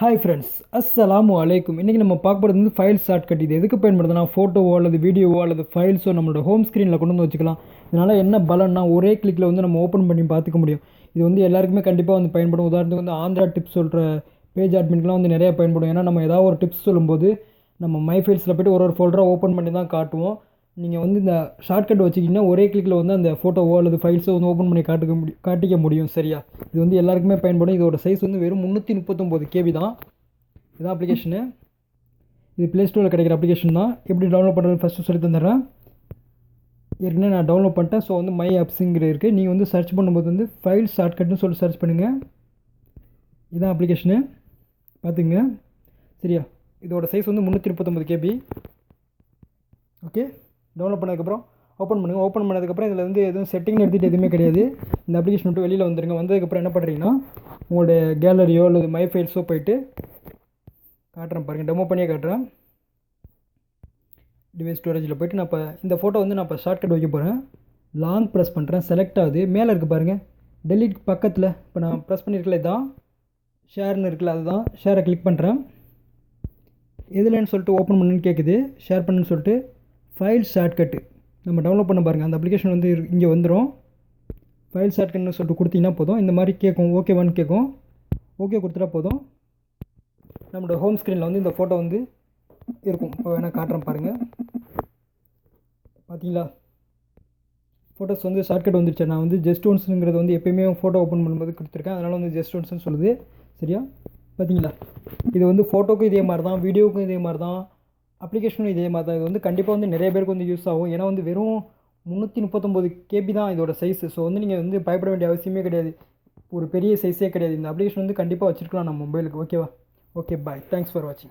Hi friends, அஸ்ஸலாமு அலைக்கும். இன்றைக்கி நம்ம பார்க்க போகிறது வந்து ஃபைல் ஷார்ட்கட். இது எதுக்கு பயன்படுதுன்னா, ஃபோட்டோவோ அல்லது வீடியோவோ அல்லது ஃபைல்ஸோ நம்மளோட ஹோம் ஸ்க்ரீனில் கொண்டு வந்து வச்சுக்கலாம். இதனால் என்ன பலன்னா, ஒரே கிளிக்கில் வந்து நம்ம ஓப்பன் பண்ணி பார்த்துக்க முடியும். இது வந்து எல்லாருக்குமே கண்டிப்பாக வந்து பயன்படும். உதாரணத்துக்கு வந்து ஆந்திரா டிப்ஸ் சொல்கிற பேஜ் அட்மின்லாம் வந்து நிறைய பயன்படும். ஏன்னா நம்ம ஏதாவது ஒரு டிப்ஸ் சொல்லும்போது நம்ம மை ஃபைல்ஸில் போய்ட்டு ஒரு ஃபோல்டராக ஓப்பன் பண்ணி தான் காட்டுவோம். நீங்கள் வந்து இந்த ஷார்ட்கட் வச்சுக்கிட்டிங்கன்னா ஒரே கிளிக்கில் வந்து அந்த ஃபோட்டோவோ அல்லது ஃபைல்ஸோ வந்து ஓப்பன் பண்ணி காட்டிக்க முடியும். சரியா? இது வந்து எல்லாருக்குமே பயன்படும். இதோட சைஸ் வந்து வெறும் 339 KB தான். இதான் அப்ளிகேஷனு. இது ப்ளே ஸ்டோரில் கிடைக்கிற அப்ளிகேஷன் தான். எப்படி டவுன்லோட் பண்ணுறது ஃபஸ்ட்டு சொல்லி தந்துடுறேன். ஏற்கனவே நான் டவுன்லோட் பண்ணிட்டேன். ஸோ வந்து மை ஆப்ஸுங்கிற இருக்குது. நீங்கள் வந்து சர்ச் பண்ணும்போது வந்து ஃபைல் ஷார்ட்கட்னு சொல்லி சர்ச் பண்ணுங்கள். இதான் அப்ளிகேஷனு, பார்த்துங்க. சரியா? இதோட சைஸ் வந்து 339 KB. ஓகே, டவுன்லோட் பண்ணதுக்கப்புறம் ஓப்பன் பண்ணுங்கள். ஓப்பன் பண்ணதுக்கப்புறம் இதில் வந்து எதுவும் செட்டிங்னு எடுத்துகிட்டு எதுவுமே கிடையாது. இந்த அப்ளிகேஷன் விட்டு வெளியில் வந்துடுங்க. வந்ததுக்கப்புறம் என்ன பண்ணுறீங்கன்னா, உங்களுடைய கேலரியோ அல்லது மை ஃபைல்ஸோ போய்ட்டு காட்டுறேன் பாருங்கள், டெமோ பண்ணியே காட்டுறேன். டிவைஸ் ஸ்டோரேஜில் போய்ட்டு நான் இப்போ இந்த ஃபோட்டோ வந்து நான் இப்போ ஷார்ட்கட் வைக்க போகிறேன். லாங் ப்ரெஸ் பண்ணுறேன், செலக்ட் ஆகுது. மேலே இருக்குது பாருங்கள், டெலிட் பக்கத்தில் இப்போ நான் ப்ரெஸ் பண்ணியிருக்கல, இதுதான் ஷேர்னு இருக்குல்ல, அதுதான் ஷேரை கிளிக் பண்ணுறேன். எதுலன்னு சொல்லிட்டு ஓப்பன் பண்ணுன்னு கேட்குது. ஷேர் பண்ணுன்னு சொல்லிட்டு ஃபைல் ஷார்ட்கட்டு நம்ம டவுன்லோட் பண்ண பாருங்கள். அந்த அப்ளிகேஷன் வந்து இங்கே வந்துடும். ஃபைல் ஷார்ட்கட்னு சொல்லிட்டு கொடுத்தீங்கன்னா போதும். இந்த மாதிரி கேட்கும், ஓகேவான்னு கேட்கும். ஓகே கொடுத்துட்டா போதும். நம்மளோட ஹோம் ஸ்க்ரீனில் வந்து இந்த ஃபோட்டோ வந்து இருக்கும். இப்போ வேணால் காட்டுறேன் பாருங்கள். பார்த்தீங்களா, ஃபோட்டோஸ் வந்து ஷார்ட்கட் வந்துருச்சு. நான் வந்து ஜஸ்ட் ஒன்ஸுங்கிறது வந்து எப்போயுமே ஃபோட்டோ ஓப்பன் பண்ணும்போது கொடுத்துருக்கேன். அதனால் வந்து ஜஸ்ட் ஒன்ஸ்னு சொல்லுது. சரியா? பார்த்தீங்களா, இது வந்து ஃபோட்டோக்கும் இதே மாதிரி தான், வீடியோவுக்கும் இதே மாதிரி தான், அப்ளிகேஷனும் இதே மாதிரி தான். இது வந்து கண்டிப்பாக வந்து நிறைய பேருக்கு வந்து யூஸ் ஆகும். ஏன்னா வந்து வெறும் 339 KB தான் இதோட சைஸு. ஸோ வந்து நீங்கள் வந்து பயப்பட வேண்டிய அவசியமே கிடையாது. ஒரு பெரிய சைஸே கிடையாது. இந்த அப்ளிகேஷன் வந்து கண்டிப்பாக வச்சுருக்கலாம் நம்ம மொபைலுக்கு. ஓகேவா? Okay, bye. தேங்க்ஸ் ஃபார் வாட்சிங்.